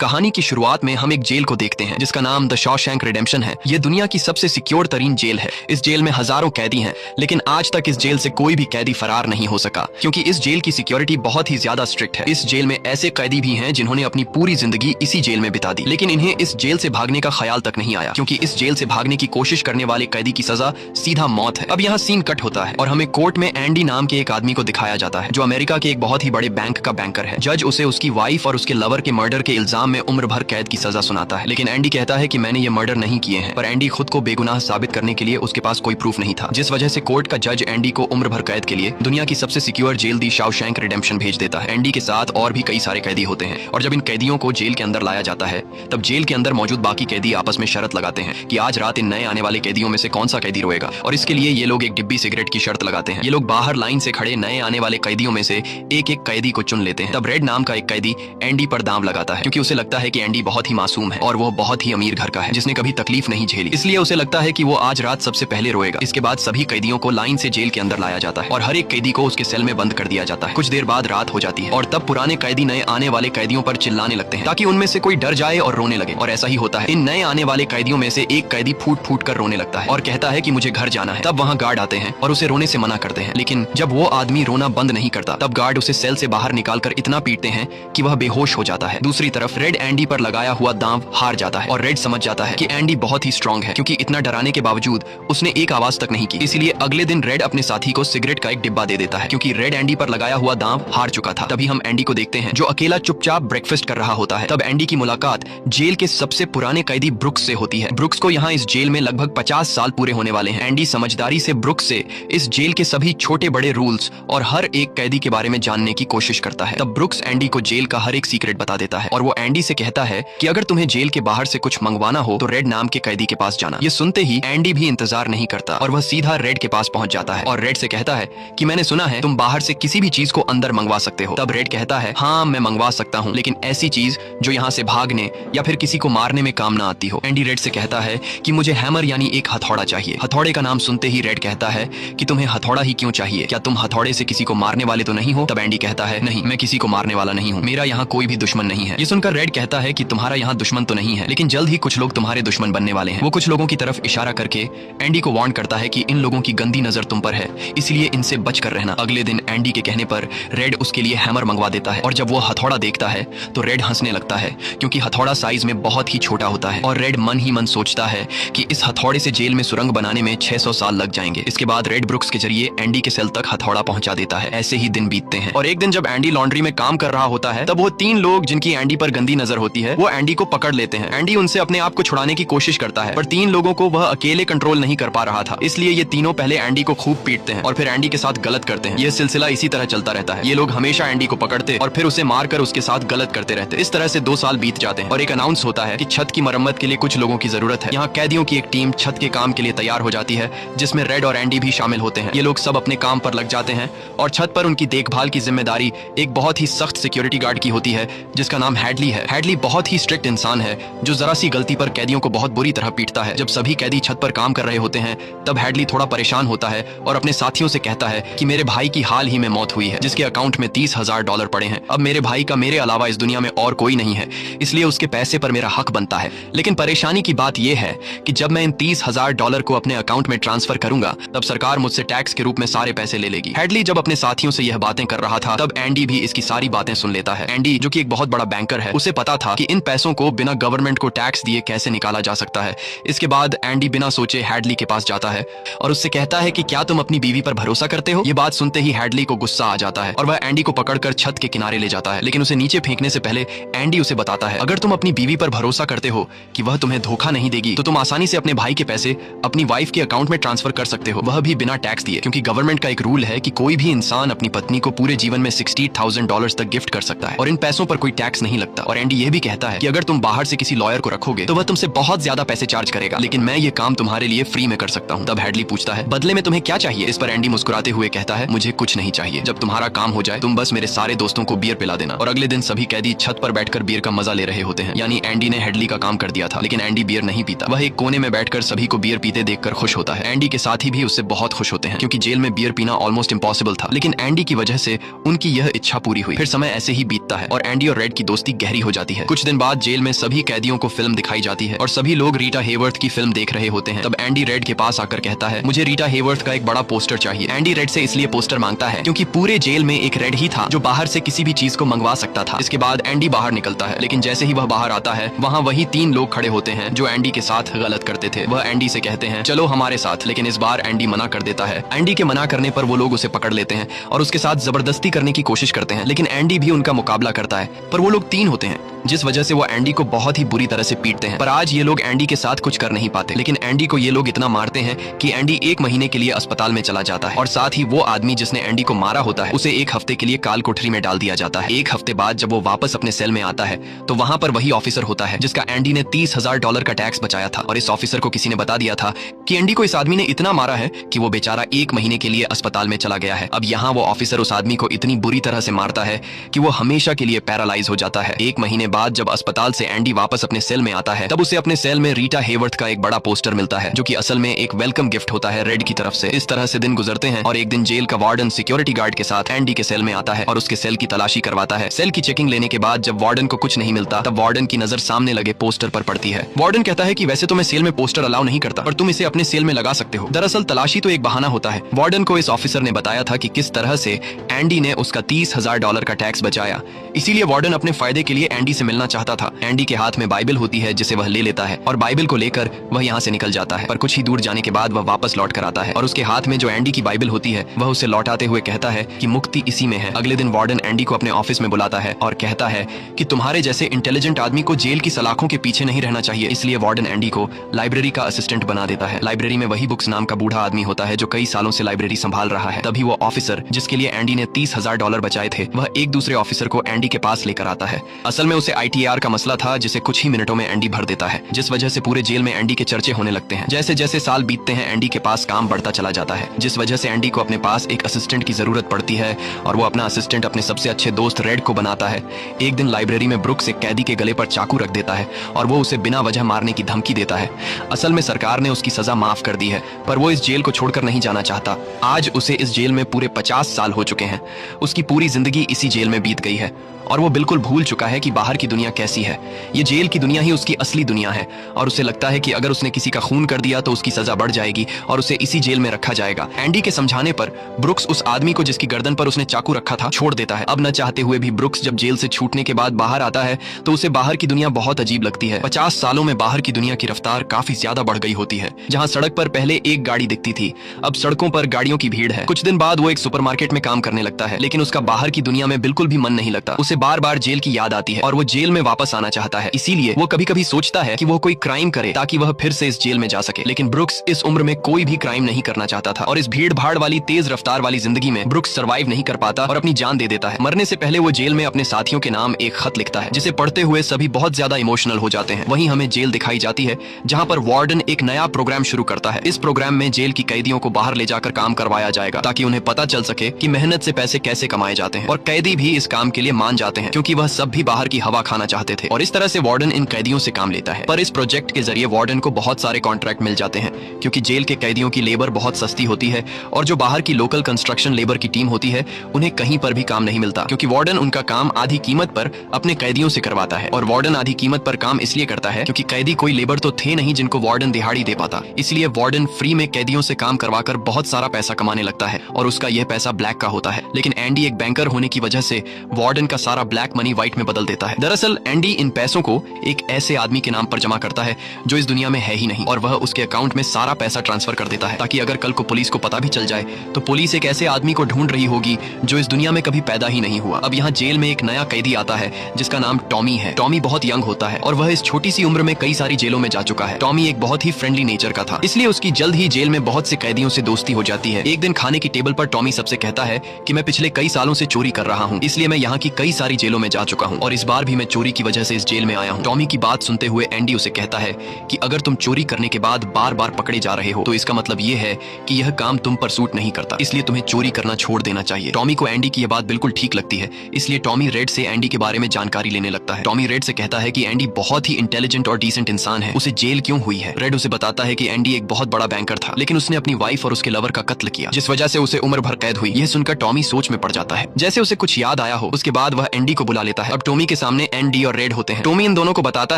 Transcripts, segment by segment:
कहानी की शुरुआत में हम एक जेल को देखते हैं जिसका नाम द शॉशैंक रिडेम्पशन है। ये दुनिया की सबसे सिक्योर तरीन जेल है। इस जेल में हजारों कैदी हैं, लेकिन आज तक इस जेल से कोई भी कैदी फरार नहीं हो सका क्योंकि इस जेल की सिक्योरिटी बहुत ही ज्यादा स्ट्रिक्ट है। इस जेल में ऐसे कैदी भी हैं जिन्होंने अपनी पूरी जिंदगी इसी जेल में बिता दी, लेकिन इन्हें इस जेल से भागने का ख्याल तक नहीं आया क्योंकि इस जेल से भागने की कोशिश करने वाले कैदी की सजा सीधा मौत है। अब यहाँ सीन कट होता है और हमें कोर्ट में एंडी नाम के एक आदमी को दिखाया जाता है जो अमेरिका के एक बहुत ही बड़े बैंक का बैंकर है। जज उसे उसकी वाइफ और उसके लवर के मर्डर के इल्जाम में उम्र भर कैद की सजा सुनाता है, लेकिन एंडी कहता है कि मैंने ये मर्डर नहीं किए हैं। पर एंडी खुद को बेगुनाह साबित करने के लिए उसके पास कोई प्रूफ नहीं था, जिस वजह से कोर्ट का जज एंडी को उम्र भर कैद के लिए दुनिया की सबसे सिक्योर जेल दी शॉशैंक रिडेम्पशन भेज देता है। एंडी के साथ और भी कई सारे कैदी होते हैं और जब इन कैदियों को जेल के अंदर लाया जाता है तब जेल के अंदर मौजूद बाकी कैदी आपस में शर्त लगाते हैं कि आज रात इन नए आने वाले कैदियों में से कौन सा कैदी रोएगा, और इसके लिए ये लोग एक डिब्बी सिगरेट की शर्त लगाते हैं। ये लोग बाहर लाइन से खड़े नए आने वाले कैदियों में से एक एक कैदी को चुन लेते हैं। तब रेड नाम का एक कैदी एंडी पर दांव लगाता है क्योंकि उसे लगता है कि एंडी बहुत ही मासूम है और वो बहुत ही अमीर घर का है जिसने कभी तकलीफ नहीं झेली, इसलिए उसे लगता है कि वो आज रात सबसे पहले रोएगा। इसके बाद सभी कैदियों को लाइन से जेल के अंदर लाया जाता है और हर एक कैदी को उसके सेल में बंद कर दिया जाता है। कुछ देर बाद रात हो जाती है और तब पुराने कैदी नए आने वाले कैदियों पर चिल्लाने लगते हैं ताकि उनमें से कोई डर जाए और रोने लगे, और ऐसा ही होता है। इन नए आने वाले कैदियों में से एक कैदी फूट फूट कर रोने लगता है और कहता है कि मुझे घर जाना है। तब वहाँ गार्ड आते हैं और उसे रोने से मना करते हैं, लेकिन जब वो आदमी रोना बंद नहीं करता तब गार्ड उसे सेल से बाहर निकालकर इतना पीटते हैं कि वह बेहोश हो जाता है। दूसरी तरफ रेड एंडी पर लगाया हुआ दांव हार जाता है और रेड समझ जाता है कि एंडी बहुत ही स्ट्रांग है क्योंकि इतना डराने के बावजूद उसने एक आवाज तक नहीं की। इसलिए अगले दिन रेड अपने साथी को सिगरेट का एक डिब्बा दे देता है क्योंकि रेड एंडी पर लगाया हुआ दांव हार चुका था। तभी हम एंडी को देखते हैं जो अकेला चुपचाप ब्रेकफास्ट कर रहा होता है। तब एंडी की मुलाकात जेल के सबसे पुराने कैदी ब्रुक्स से होती है। ब्रुक्स को यहाँ इस जेल में लगभग 50 साल पूरे होने वाले हैं। एंडी समझदारी से ब्रुक्स से इस जेल के सभी छोटे बड़े रूल्स और हर एक कैदी के बारे में जानने की कोशिश करता है। तब ब्रुक्स एंडी को जेल का हर एक सीक्रेट बता देता है और वो एंडी से कहता है कि अगर तुम्हें जेल के बाहर से कुछ मंगवाना हो तो रेड नाम के कैदी के पास जाना। ये सुनते ही एंडी भी इंतजार नहीं करता और वह सीधा रेड के पास पहुंच जाता है और रेड से कहता है कि मैंने सुना है तुम बाहर से किसी भी चीज को अंदर मंगवा सकते हो। तब रेड कहता है हाँ मैं मंगवा सकता हूँ, लेकिन ऐसी चीज जो यहाँ से भागने या फिर किसी को मारने में काम ना आती हो। एंडी रेड से कहता है कि मुझे हैमर यानी एक हथौड़ा चाहिए। हथौड़े का नाम सुनते ही रेड कहता है कि तुम्हें हथौड़ा ही क्यों चाहिए, क्या तुम हथौड़े से किसी को मारने वाले तो नहीं हो? तब एंडी कहता है नहीं, मैं किसी को मारने वाला नहीं हूँ, मेरा यहाँ कोई भी दुश्मन नहीं है। ये सुनकर रेड कहता है कि तुम्हारा यहाँ दुश्मन तो नहीं है, लेकिन जल्द ही कुछ लोग तुम्हारे दुश्मन बनने वाले हैं। वो कुछ लोगों की तरफ इशारा करके एंडी को वार्न करता है कि इन लोगों की गंदी नजर तुम पर है, इसलिए इनसे बच कर रहना। अगले दिन एंडी के कहने पर रेड उसके लिए हैमर मंगवा देता है और जब वो हथौड़ा देखता है तो रेड हंसने लगता है क्योंकि हथौड़ा साइज में बहुत ही छोटा होता है और रेड मन ही मन सोचता है कि इस हथौड़े से जेल में सुरंग बनाने में 600 साल लग जाएंगे। इसके बाद रेड ब्रुक्स के जरिए एंडी के सेल तक हथौड़ा पहुंचा देता है। ऐसे ही दिन बीतते हैं और एक दिन जब एंडी लॉन्ड्री में काम कर रहा होता है तब वो 3 लोग जिनकी एंडी पर गंदी नजर होती है वो एंडी को पकड़ लेते हैं। एंडी उनसे अपने आप को छुड़ाने की कोशिश करता है पर 3 लोगों को वह अकेले कंट्रोल नहीं कर पा रहा था, इसलिए ये तीनों पहले एंडी को खूब पीटते हैं और फिर एंडी के साथ गलत करते हैं। ये सिलसिला इसी तरह चलता रहता है। ये लोग हमेशा एंडी को पकड़ते और फिर उसे मारकर उसके साथ गलत करते रहते। इस तरह से 2 साल बीत जाते हैं और एक अनाउंस होता है कि छत की मरम्मत के लिए कुछ लोगों की जरूरत है। यहाँ कैदियों की एक टीम छत के काम के लिए तैयार हो जाती है जिसमें रेड और एंडी भी शामिल होते हैं। ये लोग सब अपने काम पर लग जाते हैं और छत पर उनकी देखभाल की जिम्मेदारी एक बहुत ही सख्त सिक्योरिटी गार्ड की होती है जिसका नाम हैडली है। हैडली बहुत ही स्ट्रिक्ट इंसान है जो जरा सी गलती पर कैदियों को बहुत बुरी तरह पीटता है। जब सभी कैदी छत पर काम कर रहे होते हैं तब हैडली थोड़ा परेशान होता है और अपने साथियों से कहता है कि मेरे भाई की हाल ही में मौत हुई है जिसके अकाउंट में $30,000 पड़े हैं। अब मेरे भाई का मेरे अलावा इस दुनिया में और कोई नहीं है, इसलिए उसके पैसे पर मेरा हक बनता है। लेकिन परेशानी की बात यह है कि जब मैं इन $30,000 को अपने अकाउंट में ट्रांसफर करूंगा तब सरकार मुझसे टैक्स के रूप में सारे पैसे ले लेगी। हैडली जब अपने साथियों से यह बातें कर रहा था तब एंडी भी इसकी सारी बातें सुन लेता है। एंडी जो कि एक बहुत बड़ा बैंकर है उसे पता था कि इन पैसों को बिना गवर्नमेंट को टैक्स दिए कैसे निकाला जा सकता है। इसके बाद एंडी बिना सोचे हैडली के पास जाता है और उससे कहता है कि क्या तुम अपनी बीवी पर भरोसा करते हो? ये बात सुनते ही हैडली को गुस्सा आ जाता है और वह एंडी को पकड़कर छत के किनारे ले जाता है, लेकिन उसे नीचे फेंकने से पहले एंडी उसे बताता है अगर तुम अपनी बीवी पर भरोसा करते हो कि वह तुम्हें धोखा नहीं देगी तो तुम आसानी से अपने भाई के पैसे अपनी वाइफ के अकाउंट में ट्रांसफर कर सकते हो, वह भी बिना टैक्स दिए, क्योंकि गवर्नमेंट का एक रूल है कि कोई भी इंसान अपनी पत्नी को पूरे जीवन में $60,000 तक गिफ्ट कर सकता है और इन पैसों पर कोई टैक्स नहीं लगता। और एंडी ये भी कहता है कि अगर तुम बाहर से किसी लॉयर को रखोगे तो वह तुमसे बहुत ज्यादा पैसे चार्ज करेगा, लेकिन मैं ये काम तुम्हारे लिए फ्री में कर सकता हूँ। तब हैडली पूछता है बदले में तुम्हें क्या चाहिए? इस पर एंडी मुस्कुराते हुए कहता है मुझे कुछ नहीं चाहिए, जब तुम्हारा काम हो जाए तुम बस मेरे सारे दोस्तों को बियर पिला देना। और अगले दिन सभी कैदी छत पर बैठकर बियर का मजा ले रहे होते हैं, यानी एंडी ने हैडली का काम कर दिया था, लेकिन एंडी बियर नहीं पीता। वह एक कोने में बैठकर सभी को बियर पीते देखकर खुश होता है। एंडी के साथी भी उससे बहुत खुश होते हैं क्योंकि जेल में बियर पीना ऑलमोस्ट इम्पॉसिबल था, लेकिन एंडी की वजह से उनकी यह इच्छा पूरी हुई। फिर समय ऐसे ही बीतता है और एंडी और रेड की दोस्ती गहरी हो हो जाती है। कुछ दिन बाद जेल में सभी कैदियों को फिल्म दिखाई जाती है और सभी लोग रीटा हेवर्थ की फिल्म देख रहे होते हैं। तब एंडी रेड के पास आकर कहता है, मुझे रीटा हेवर्थ का एक बड़ा पोस्टर चाहिए। एंडी रेड से इसलिए पोस्टर मांगता है क्योंकि पूरे जेल में एक रेड ही था जो बाहर से किसी भी चीज को मंगवा सकता था। इसके बाद एंडी बाहर निकलता है, लेकिन जैसे ही वह बाहर आता है वहाँ वही 3 लोग खड़े होते हैं जो एंडी के साथ गलत करते थे। वह एंडी से कहते हैं, चलो हमारे साथ, लेकिन इस बार एंडी मना कर देता है। एंडी के मना करने पर वो लोग उसे पकड़ लेते हैं और उसके साथ जबरदस्ती करने की कोशिश करते हैं, लेकिन एंडी भी उनका मुकाबला करता है। पर वो लोग 3 होते हैं, जिस वजह से वो एंडी को बहुत ही बुरी तरह से पीटते हैं। पर आज ये लोग एंडी के साथ कुछ कर नहीं पाते, लेकिन एंडी को ये लोग इतना मारते हैं कि एंडी 1 महीने के लिए अस्पताल में चला जाता है और साथ ही वो आदमी जिसने एंडी को मारा होता है उसे 1 हफ्ते के लिए काल कोठरी में डाल दिया जाता है। 1 हफ्ते बाद जब वो वापस अपने सेल में आता है तो वहां पर वही ऑफिसर होता है जिसका एंडी ने $30,000 का टैक्स बचाया था। और इस ऑफिसर को किसी ने बता दिया था कि एंडी को इस आदमी ने इतना मारा है कि वो बेचारा 1 महीने के लिए अस्पताल में चला गया है। अब यहाँ वो ऑफिसर उस आदमी को इतनी बुरी तरह से मारता है कि वो हमेशा के लिए पैरालाइज हो जाता है। 1 महीने बाद जब अस्पताल से एंडी वापस अपने सेल में आता है तब उसे अपने सेल में रीटा हेवर्थ का एक बड़ा पोस्टर मिलता है जो कि असल में एक वेलकम गिफ्ट होता है रेड की तरफ से। इस तरह से दिन गुजरते हैं और एक दिन जेल का वार्डन सिक्योरिटी गार्ड के साथ एंडी के सेल में आता है और उसके सेल की तलाशी करवाता है। सेल की चेकिंग लेने के बाद जब वार्डन को कुछ नहीं मिलता तब वार्डन की नजर सामने लगे पोस्टर पर पड़ती है। वार्डन कहता है कि वैसे तो मैं सेल में पोस्टर अलाउ नहीं करता, पर तुम इसे अपने सेल में लगा सकते हो। दरअसल तलाशी तो एक बहाना होता है। वार्डन को इस ऑफिसर ने बताया था कि किस तरह से एंडी ने उसका $30,000 का टैक्स बचाया, इसीलिए वार्डन अपने फायदे के लिए एंडी से मिलना चाहता था। एंडी के हाथ में बाइबल होती है जिसे वह ले लेता है और बाइबल को लेकर वह यहाँ से निकल जाता है। पर कुछ ही दूर जाने के बाद वह वापस लौट कर आता है और उसके हाथ में जो एंडी की बाइबल होती है वह उसे लौटाते हुए कहता है कि मुक्ति इसी में है। अगले दिन वार्डन एंडी को अपने ऑफिस में बुलाता है और कहता है कि तुम्हारे जैसे इंटेलिजेंट आदमी को जेल की सलाखों के पीछे नहीं रहना चाहिए। इसलिए वार्डन एंडी को लाइब्रेरी का असिस्टेंट बना देता है। लाइब्रेरी में वही बुक्स नाम का बूढ़ा आदमी होता है जो कई सालों से लाइब्रेरी संभाल रहा है। तभी वो ऑफिसर जिसके लिए एंडी ने $30,000 बचाए थे वह एक दूसरे ऑफिसर को एंडी के पास लेकर आता है। असल में उसे ITR का मसला था जिसे कुछ ही मिनटों में एंडी भर देता है, जिस वजह से पूरे जेल में एंडी के चर्चे होने लगते हैं। जैसे जैसे साल बीतते हैं एंडी के पास काम बढ़ता चला जाता है, जिस वजह से एंडी को अपने पास एक असिस्टेंट की जरूरत पड़ती है और वो अपना असिस्टेंट अपने सबसे अच्छे दोस्त रेड को बनाता है। एक दिन लाइब्रेरी में ब्रुक्स एक कैदी के गले पर चाकू रख देता है और वो उसे बिना वजह मारने की धमकी देता है। असल में सरकार ने उसकी सजा माफ कर दी है, पर वो इस जेल को छोड़कर नहीं जाना चाहता। आज उसे इस जेल में पूरे 50 साल हो चुके हैं। उसकी पूरी जिंदगी इसी जेल में बीत गई है और वो बिल्कुल भूल चुका है कि बाहर की दुनिया कैसी है। ये जेल की दुनिया ही उसकी असली दुनिया है और उसे लगता है कि अगर उसने किसी का खून कर दिया तो उसकी सजा बढ़ जाएगी और उसे इसी जेल में रखा जाएगा। एंडी के समझाने पर ब्रुक्स उस आदमी को जिसकी गर्दन पर उसने चाकू रखा था छोड़ देता है। अब न चाहते हुए भी ब्रुक्स जब जेल से छूटने के बाद बाहर आता है तो उसे बाहर की दुनिया बहुत अजीब लगती है। 50 सालों में बाहर की दुनिया की रफ्तार काफी ज्यादा बढ़ गई होती है। जहाँ सड़क पर पहले एक गाड़ी दिखती थी अब सड़कों पर गाड़ियों की भीड़ है। कुछ दिन बाद वो एक सुपरमार्केट में काम करने लगता है, लेकिन उसका बाहर की दुनिया में बिल्कुल भी मन नहीं लगता। उसे बार बार जेल की याद आती है और वो जेल में वापस आना चाहता है। इसीलिए वो कभी कभी सोचता है कि वो कोई क्राइम करे ताकि वह फिर से इस जेल में जा सके। लेकिन ब्रुक्स इस उम्र में कोई भी क्राइम नहीं करना चाहता था और इस भीड़ भाड़ वाली तेज रफ्तार वाली जिंदगी में ब्रुक्स सर्वाइव नहीं कर पाता और अपनी जान दे देता है। मरने से पहले वो जेल में अपने साथियों के नाम एक खत लिखता है जिसे पढ़ते हुए सभी बहुत ज्यादा इमोशनल हो जाते हैं। वहीं हमें जेल दिखाई जाती है जहाँ पर वार्डन एक नया प्रोग्राम शुरू करता है। इस प्रोग्राम में जेल की कैदियों को बाहर ले जाकर काम करवाया जाएगा ताकि उन्हें पता चल सके कि मेहनत से पैसे कैसे कमाए जाते हैं। और कैदी भी इस काम के लिए मान जाते हैं क्योंकि वह सब भी बाहर की हवा खाना चाहते थे और इस तरह से वार्डन इन कैदियों से काम लेता है। पर इस प्रोजेक्ट के जरिए वार्डन को बहुत सारे कॉन्ट्रैक्ट मिल जाते हैं क्योंकि जेल के कैदियों की लेबर बहुत सस्ती होती है और जो बाहर की लोकल कंस्ट्रक्शन लेबर की टीम होती है उन्हें कहीं पर भी काम नहीं मिलता क्योंकि वार्डन उनका काम आधी कीमत पर अपने कैदियों से करवाता है। और वार्डन आधी कीमत पर काम इसलिए करता है क्योंकि कैदी कोई लेबर तो थे नहीं जिनको वार्डन दिहाड़ी दे पाता। इसलिए वार्डन फ्री में कैदियों से काम करवाकर बहुत सारा पैसा कमाने लगता है और उसका यह पैसा ब्लैक का होता है। लेकिन एंडी एक बैंकर होने की वजह से वार्डन का सारा ब्लैक मनी व्हाइट में बदल देता है। दरअसल एंडी इन पैसों को एक ऐसे आदमी के नाम पर जमा करता है जो इस दुनिया में है ही नहीं और वह उसके अकाउंट में सारा पैसा ट्रांसफर कर देता है ताकि अगर कल को पुलिस को पता भी चल जाए तो पुलिस एक ऐसे आदमी को ढूंढ रही होगी जो इस दुनिया में कभी पैदा ही नहीं हुआ। अब यहाँ जेल में एक नया कैदी आता है जिसका नाम टॉमी है। टॉमी बहुत यंग होता है और वह इस छोटी सी उम्र में कई सारी जेलों में जा चुका है। टॉमी एक बहुत ही फ्रेंडली नेचर का था, इसलिए उसकी जल्द ही जेल में बहुत से कैदियों से दोस्ती हो जाती है। एक दिन खाने की टेबल पर टॉमी सबसे कहता है कि मैं पिछले कई सालों से चोरी कर रहा हूँ, इसलिए मैं यहाँ की कई सारी जेलों में जा चुका हूँ और इस बार भी मैं चोरी की वजह से इस जेल में आया हूँ। टॉमी की बात सुनते हुए एंडी उसे कहता है कि अगर तुम चोरी करने के बाद बार बार पकड़े जा रहे हो तो इसका मतलब ये है कि यह काम तुम पर सूट नहीं करता, इसलिए तुम्हें चोरी करना छोड़ देना चाहिए। टॉमी को एंडी की यह बात बिल्कुल ठीक लगती है, इसलिए टॉमी रेड से एंडी के बारे में जानकारी लेने लगता है। टॉमी रेड से कहता है कि एंडी बहुत ही इंटेलिजेंट और डिसेंट इंसान है, उसे जेल क्यों हुई है। रेड उसे बताता है कि एंडी एक बहुत बड़ा बैंकर था लेकिन उसने अपनी वाइफ और उसके लवर का कत्ल किया जिस वजह से उसे उम्र भर कैद हुई। यह सुनकर टॉमी सोच में पड़ जाता है। जैसे उसे कुछ याद आया हो उसके बाद वह एंडी को बुला लेता है। अब टॉमी के सामने एंडी और रेड होते हैं। टॉमी इन दोनों को बताता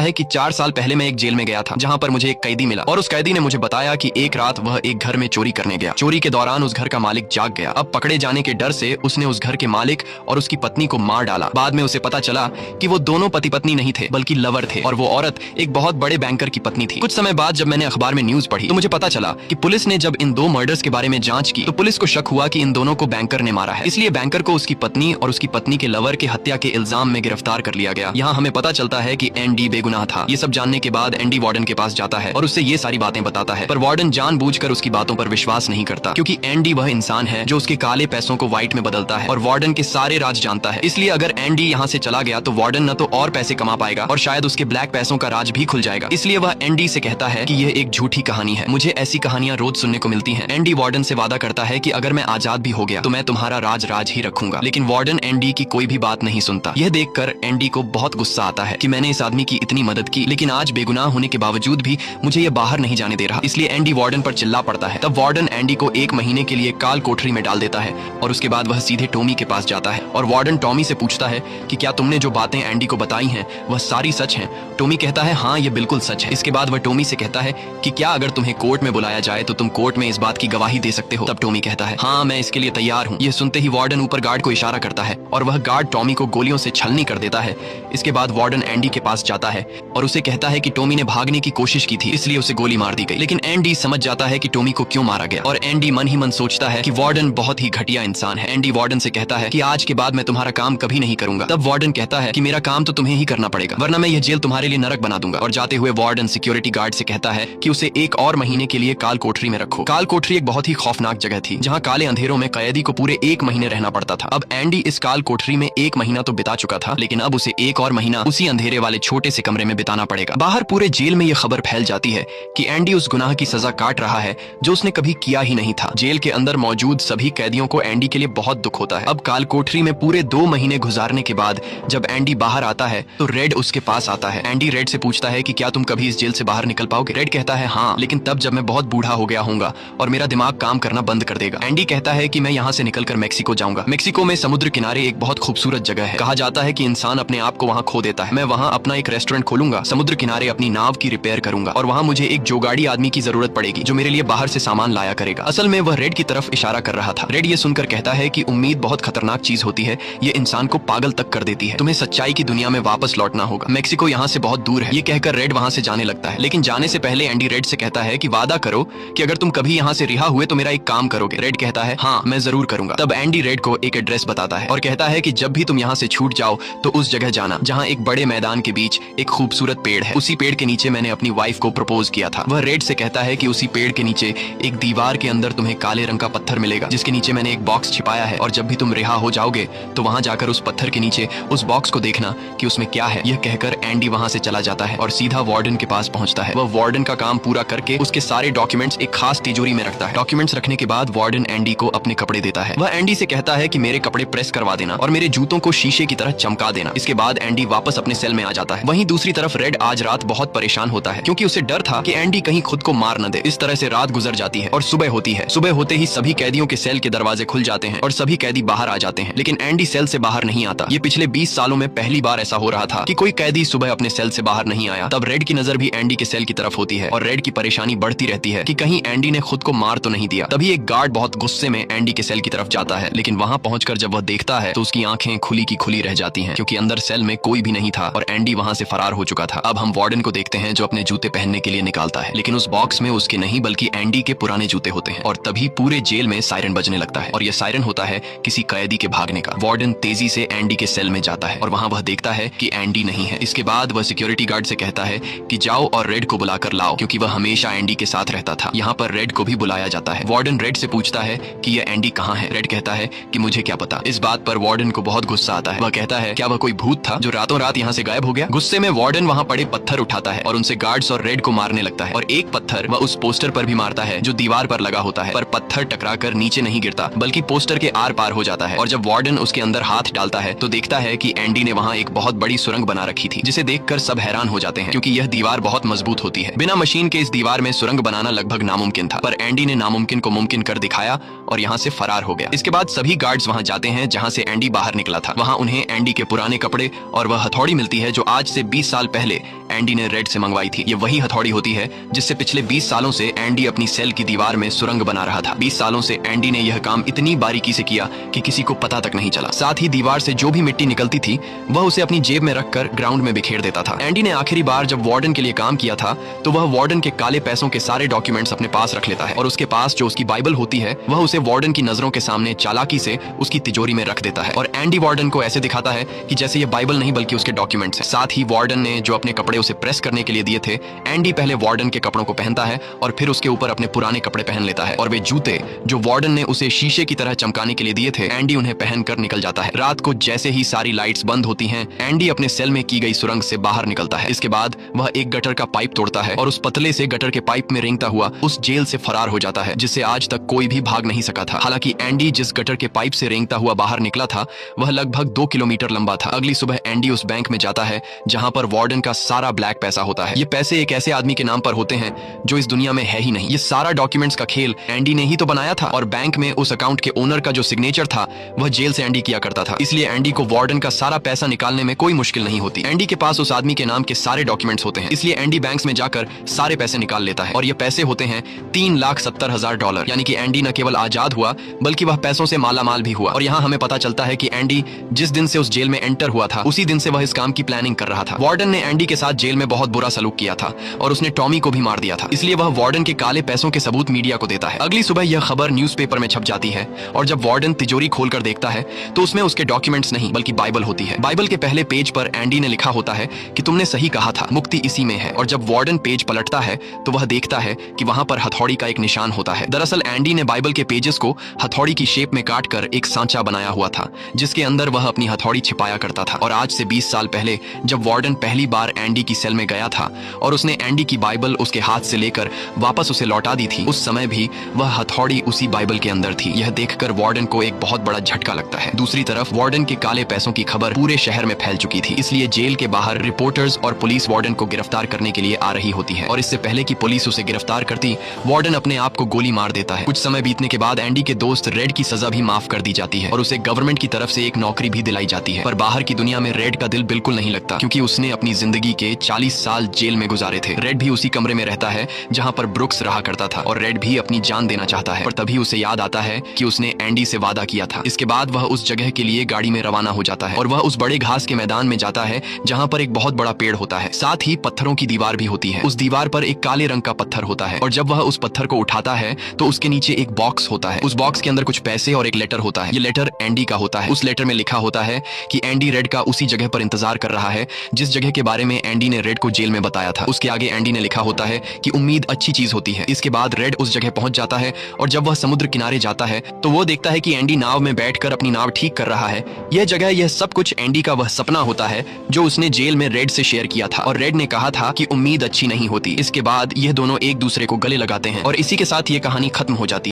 है कि 4 साल पहले मैं एक जेल में गया था जहाँ पर मुझे एक कैदी मिला और उस कैदी ने मुझे बताया कि एक रात वह एक घर में चोरी करने गया। चोरी के दौरान उस घर का मालिक जाग गया। अब पकड़े जाने के डर से उसने उस घर के मालिक और उसकी पत्नी को मार डाला। बाद में उसे पता चला कि वो दोनों पति पत्नी नहीं थे बल्कि लवर थे और वो औरत एक बहुत बड़े बैंकर की पत्नी थी। कुछ समय बाद जब मैंने अखबार में न्यूज पढ़ी तो मुझे पता चला कि पुलिस ने जब इन 2 मर्डर्स के बारे में जांच की तो पुलिस को शक हुआ कि इन दोनों को बैंकर ने मारा है। इसलिए बैंकर को उसकी पत्नी और उसकी पत्नी के लवर के हत्या के इल्जाम में गिरफ्तार कर लिया गया। यहाँ हमें पता चलता है कि एंडी बेगुनाह था। ये सब जानने के बाद एंडी वार्डन के पास जाता है और उससे ये सारी बातें बताता है, पर वार्डन जानबूझकर उसकी बातों पर विश्वास नहीं करता क्योंकि एंडी वह इंसान है जो उसके काले पैसों को व्हाइट में बदलता है और वार्डन के सारे राज जानता है। इसलिए अगर एंडी यहाँ से चला गया तो वार्डन न तो और पैसे कमा पाएगा और शायद उसके ब्लैक पैसों का राज भी खुल जाएगा। इसलिए वह एंडी से कहता है कि यह एक झूठी कहानी है। मुझे ऐसी कहानियां रोज सुनने को मिलती हैं। एंडी वार्डन से वादा करता है कि अगर मैं आजाद भी हो गया तो मैं तुम्हारा राज ही रखूंगा, लेकिन वार्डन एंडी की कोई भी बात नहीं सुनता। यह देखकर एंडी को बहुत गुस्सा आता है कि मैंने इस आदमी की इतनी मदद की लेकिन आज बेगुनाह होने के बावजूद भी मुझे यह बाहर नहीं जाने दे रहा। इसलिए एंडी वार्डन पर चिल्ला पड़ता है। तब वार्डन एंडी को 1 महीने के लिए काल कोठरी में डाल देता है और उसके बाद वह सीधे टॉमी के पास जाता है और वार्डन टॉमी से पूछता है कि क्या तुमने जो बातें एंडी को बताई हैं वह सारी सच हैं? टॉमी कहता है हाँ, ये बिल्कुल सच है। इसके बाद वह टॉमी से कहता है कि क्या अगर तुम्हें कोर्ट में बुलाया जाए तो तुम कोर्ट में इस बात की गवाही दे सकते हो? तब टॉमी कहता है हाँ, मैं इसके लिए तैयार हूँ। यह सुनते ही वार्डन ऊपर गार्ड को इशारा करता है और वह गार्ड टॉमी को गोलियों से छलनी कर देता है। इसके बाद वार्डन एंडी के पास जाता है और उसे कहता है कि टॉमी ने भागने की कोशिश की थी इसलिए उसे गोली मार दी गई। लेकिन एंडी समझ जाता है कि टॉमी को क्यों मारा गया और एंडी मन ही मन सोचता है कि वार्डन बहुत ही घटिया इंसान है। एंडी वार्डन से कहता है कि आज के बाद मैं तुम्हारा काम कभी नहीं करूंगा। तब वार्डन कहता है कि मेरा काम तो तुम्हें ही करना पड़ेगा वरना मैं यह जेल तुम्हारे लिए नरक बना दूंगा। और जाते हुए वार्डन सिक्योरिटी गार्ड से कहता है कि उसे 1 और महीने के लिए काल कोठरी में रखो। काल कोठरी एक बहुत ही खौफनाक जगह थी जहाँ काले अंधेरों में कैदी को पूरे 1 महीने रहना पड़ता था। अब एंडी इस काल कोठरी में 1 महीना तो बिता चुका था लेकिन अब उसे 1 और महीना उसी अंधेरे वाले छोटे से कमरे में बिताना पड़ेगा। बाहर पूरे जेल में यह खबर फैल जाती है कि एंडी उस गुनाह की सजा काट रहा है जो उसने कभी किया ही नहीं था। जेल के अंदर मौजूद सभी कैदियों को एंडी के लिए बहुत दुख होता है। अब काल कोठरी में पूरे 2 महीने गुजारने के बाद जब एंडी बाहर आता है तो रेड उसके पास आता है। एंडी रेड से पूछता है कि क्या तुम कभी इस जेल से बाहर निकल पाओगे? रेड कहता है हाँ, लेकिन तब जब मैं बहुत बूढ़ा हो गया होऊंगा और मेरा दिमाग काम करना बंद कर देगा। एंडी कहता है कि मैं यहाँ से निकलकर मेक्सिको जाऊंगा। मेक्सिको में समुद्र किनारे एक बहुत खूबसूरत जगह है। कहा जाता है कि इंसान अपने आप को वहाँ खो देता है। मैं वहाँ अपना एक रेस्टोरेंट खोलूंगा, समुद्र किनारे अपनी नाव की रिपेयर करूंगा और वहाँ मुझे एक जोगाड़ी आदमी की जरूरत पड़ेगी जो मेरे लिए बाहर से सामान लाया करेगा। असल में वह रेड की तरफ इशारा कर रहा था। रेड ये सुनकर कहता है कि उम्मीद बहुत खतरनाक चीज होती है, ये इंसान को पागल तक कर देती है। तुम्हें सच्चाई की दुनिया में वापस लौटना होगा। मेक्सिको यहाँ से बहुत दूर है। ये कहकर रेड वहाँ से जाने लगता है लेकिन जाने से पहले एंडी रेड से कहता है कि वादा करो कि अगर तुम कभी यहाँ से रिहा हुए तो मेरा एक काम करोगे। रेड कहता है हाँ, मैं जरूर करूंगा। तब एंडी रेड को एक एड्रेस बताता है और कहता है कि जब भी तुम यहाँ से छूट जाओ तो उस जगह जाना जहाँ एक बड़े मैदान के बीच एक खूबसूरत पेड़ है। उसी पेड़ के नीचे मैंने अपनी वाइफ को प्रपोज किया था। वह रेड से कहता है कि उसी पेड़ के नीचे एक दीवार के अंदर तुम्हें काले रंग का पत्थर मिलेगा जिसके नीचे मैंने एक बॉक्स छिपाया है और जब भी तुम रिहा हो जाओगे तो वहां जाकर उस पत्थर के नीचे उस बॉक्स को देखना कि उसमें क्या है। यह कहकर एंडी वहां से चला जाता है और सीधा वार्डन के पास पहुंचता है। वह वार्डन का काम पूरा करके उसके सारे डॉक्यूमेंट्स एक खास तिजोरी में रखता है। डॉक्यूमेंट्स रखने के बाद वार्डन एंडी को अपने कपड़े देता है। वह एंडी से कहता है कि मेरे कपड़े प्रेस करवा देना और मेरे जूतों को शीशे की तरह चमका देना। इसके बाद एंडी वापस अपने सेल में आ जाता है। वहीं दूसरी तरफ रेड आज रात बहुत परेशान होता है क्योंकि उसे डर था कि एंडी कहीं खुद को मार न दे। इस तरह से रात गुजर जाती है और सुबह होती है। सुबह होते ही सभी कैदियों के सेल के दरवाजे खुल जाते हैं और सभी कैदी बाहर आ जाते हैं लेकिन एंडी सेल से बाहर नहीं आता। ये पिछले 20 सालों में पहली बार ऐसा हो रहा था कि कोई कैदी सुबह अपने सेल से बाहर नहीं आया। तब रेड की नजर भी एंडी के सेल की तरफ होती है और रेड की परेशानी बढ़ती रहती है कि कहीं एंडी ने खुद को मार तो नहीं दिया। तभी एक गार्ड बहुत गुस्से में एंडी के सेल की तरफ जाता है लेकिन वहां पहुंचकर जब वह देखता है तो उसकी आंखें खुली की खुली रह जाती हैं क्योंकि अंदर सेल में कोई भी नहीं था और एंडी वहां से फरार हो चुका था। अब हम वार्डन को देखते हैं जो अपने जूते पहनने के लिए निकालता है लेकिन उस बॉक्स में उसके नहीं बल्कि एंडी के पुराने जूते होते हैं और तभी पूरे जेल में सायरन बजने लगता है और यह सायरन होता है किसी कैदी के भागने का। वार्डन तेजी से एंडी के सेल में जाता है और वहां वह देखता है कि एंडी नहीं है। इसके बाद वह सिक्योरिटी गार्ड से कहता है कि जाओ और रेड को बुलाकर लाओ क्योंकि वह हमेशा एंडी के साथ रहता था। यहाँ पर रेड को भी बुलाया जाता है। वार्डन रेड से पूछता है कि यह एंडी कहाँ है। रेड कहता है कि मुझे क्या पता। इस बात पर वार्डन को बहुत गुस्सा आता है। वह कहता है क्या वह कोई भूत था जो रातों रात यहाँ से गायब हो गया। गुस्से में वार्डन वहाँ पड़े पत्थर उठाता है और उनसे गार्ड्स और रेड को मारने लगता है और एक पत्थर वह उस पोस्टर पर भी मारता है जो दीवार पर लगा होता है, पर पत्थर टकराकर नीचे नहीं गिरता बल्कि पोस्टर के आर पार हो जाता है। और जब वार्डन उसके अंदर हाथ डालता है तो देखता है कि एंडी ने वहाँ एक बहुत बड़ी सुरंग बना रखी थी जिसे देखकर सब हैरान हो जाते हैं क्योंकि यह दीवार बहुत मजबूत होती है। बिना मशीन के इस दीवार में सुरंग बनाना लगभग नामुमकिन था पर एंडी ने नामुमकिन को मुमकिन कर दिखाया और यहाँ से फरार हो गया। इसके बाद सभी गार्ड्स वहां जाते हैं जहां से एंडी बाहर निकला था। वहां उन्हें एंडी के पुराने कपड़े और वह हथौड़ी मिलती है जो आज से 20 साल पहले एंडी ने रेड से मंगवाई थी। ये वही हथौड़ी होती है जिससे पिछले 20 सालों से एंडी अपनी सेल की दीवार में सुरंग बना रहा था। 20 सालों से एंडी ने यह काम इतनी बारीकी से किया कि किसी को पता तक नहीं चला। साथ ही दीवार से जो भी मिट्टी निकलती थी वह उसे अपनी जेब में रखकर ग्राउंड में बिखेर देता था। एंडी ने आखिरी बार जब वार्डन के लिए काम किया था तो वह वार्डन के काले पैसों के सारे डॉक्यूमेंट्स अपने पास रख लेता है और उसके पास जो उसकी बाइबल होती है वह उसे वार्डन की नजरों के सामने चालाकी से उसकी तिजोरी में रख देता है और एंडी वार्डन को ऐसे दिखाता है कि जैसे ये बाइबल नहीं बल्कि उसके डॉक्यूमेंट्स हैं। साथ ही वार्डन ने जो अपने कपड़े उसे प्रेस करने के लिए दिए थे, एंडी पहले वार्डन के कपड़ों को पहनता है और फिर उसके ऊपर अपने पुराने कपड़े पहन लेता है और वे जूते जो वार्डन ने उसे शीशे की तरह चमकाने के लिए दिए थे, एंडी उन्हें पहनकर निकल जाता है। रात को जैसे ही सारी लाइट्स बंद होती हैं, एंडी अपने सेल में की गई सुरंग से बाहर निकलता है। इसके बाद वह एक गटर का पाइप तोड़ता है और उस पतले से गटर के पाइप में रेंगता हुआ उस जेल से फरार हो जाता है जिससे आज तक कोई भी भाग नहीं सका था। हालांकि एंडी जिस गटर के पाइप से रेंगता हुआ बाहर निकला था वह लगभग 2 किलोमीटर लंबा था। अगली सुबह एंडी उस बैंक में जाता है जहां पर वार्डन का सारा ब्लैक पैसा होता है। ये पैसे एक ऐसे आदमी के नाम पर होते हैं जो इस दुनिया में है ही नहीं। ये सारा डॉक्यूमेंट्स का खेल एंडी ने ही तो बनाया था और बैंक में उस अकाउंट के ओनर का जो सिग्नेचर था वह जेल से एंडी किया करता था। इसलिए एंडी को वार्डन का सारा पैसा निकालने में कोई मुश्किल नहीं होती। एंडी के पास उस आदमी के नाम के सारे डॉक्यूमेंट्स होते हैं, इसलिए एंडी बैंक्स में जाकर सारे पैसे निकाल लेता है और ये पैसे होते हैं $3,70,000। यानी कि एंडी न केवल आजाद हुआ बल्कि वह पैसों से मालामाल भी हुआ। और यहाँ हमें पता चलता है कि एंडी जिस दिन से उस जेल में एंटर हुआ था उसी दिन से वह इस काम की प्लानिंग कर रहा था। वार्डन ने एंडी के साथ जेल में बहुत बुरा सलूक किया था और उसने टॉमी को भी मार दिया था, इसलिए वह वार्डन के काले पैसों के सबूत मीडिया को देता है। अगली सुबह यह खबर न्यूज़पेपर में छप जाती है और जब वार्डन तिजोरी खोलकर देखता है तो उसमें उसके डॉक्यूमेंट्स नहीं बल्कि बाइबल होती है। बाइबल के पहले पेज पर एंडी ने लिखा होता है कि तुमने सही कहा था, मुक्ति इसी में है। और जब वार्डन पेज पलटता है तो वह देखता है कि वहां पर हथौड़ी का एक निशान होता है। दरअसल एंडी ने बाइबल के पेजेस को हथौड़ी की शेप में काटकर एक सांचा बनाया हुआ था जिसके अंदर वह अपनी हथौड़ी छिपाया करता था। और आज से 20 साल पहले जब वार्डन पहली बार एंडी की सेल में गया था और उसने एंडी की बाइबल उसके हाथ से लेकर वापस उसे लौटा दी थी, उस समय भी वह हथौड़ी उसी बाइबल के अंदर थी। यह देखकर वार्डन को एक बहुत बड़ा झटका लगता है। दूसरी तरफ वार्डन के काले पैसों की खबर पूरे शहर में फैल चुकी थी, इसलिए जेल के बाहर रिपोर्टर्स और पुलिस वार्डन को गिरफ्तार करने के लिए आ रही होती है। और इससे पहले कि पुलिस उसे गिरफ्तार करती, वार्डन अपने आप को गोली मार देता है। कुछ समय बीतने के बाद एंडी के दोस्त रेड की सजा भी माफ कर दी जाती है और उसे गवर्नमेंट की तरफ से एक नौकरी भी दिलाई जाती है। पर बाहर की दुनिया में रेड का दिल बिल्कुल नहीं लगता क्योंकि उसने अपनी जिंदगी के 40 साल जेल में गुजारे थे। रेड भी उसी कमरे में रहता है जहां पर ब्रुक्स रहा करता था और रेड भी अपनी जान देना चाहता है, पर तभी उसे याद आता है कि उसने एंडी से वादा किया था। इसके बाद वह उस जगह के लिए गाड़ी में रवाना हो जाता है और वह उस बड़े घास के मैदान में जाता है जहां पर एक बहुत बड़ा पेड़ होता है। साथ ही पत्थरों की दीवार भी होती है। उस दीवार पर एक काले रंग का पत्थर होता है और जब वह उस पत्थर को उठाता है तो उसके नीचे एक बॉक्स होता है। उस बॉक्स के अंदर कुछ पैसे और एक लेटर होता है। ये लेटर एंडी का होता है। उस लेटर में लिखा होता है कि एंडी रेड का उसी जगह पर इंतजार कर रहा है जिस जगह के बारे में एंडी ने रेड को जेल में बताया था। उसके आगे एंडी ने लिखा होता है कि उम्मीद अच्छी चीज होती है। इसके बाद रेड उस जगह पहुंच जाता है और जब वह समुद्र किनारे जाता है तो वो देखता है कि एंडी नाव में बैठकर अपनी नाव ठीक कर रहा है। यह जगह, यह सब कुछ एंडी का वह सपना होता है जो उसने जेल में रेड से शेयर किया था और रेड ने कहा था कि उम्मीद अच्छी नहीं होती। इसके बाद यह दोनों एक दूसरे को गले लगाते हैं और इसी के साथ ये कहानी खत्म हो जाती है।